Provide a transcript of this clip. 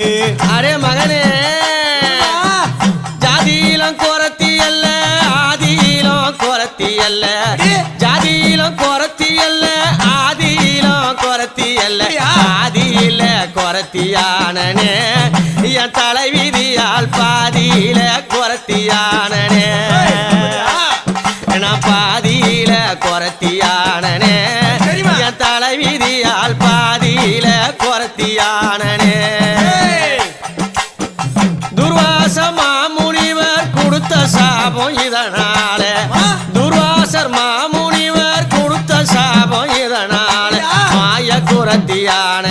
array மகனே ஜாதியிலும் குறத்தி அல்ல ஆதியிலும் குறத்தி அல்ல ஜாதியிலும் குறத்தி அல்ல ஆதியிலும் குறத்தி அல்ல ஆதியில குறத்தியானனே என் தலைவிதியால் பாதியில குறத்தியானனே நான் பாதியில குறத்தியானனே என் தலைவிதியால் பாதியில குறத்தியானனே துர்வாச மாமுனிவர் கொடுத்த சாபம் இதனால துர்வாசர் மாமுனிவர் கொடுத்த சாபம் இதனால மாய குறத்தியான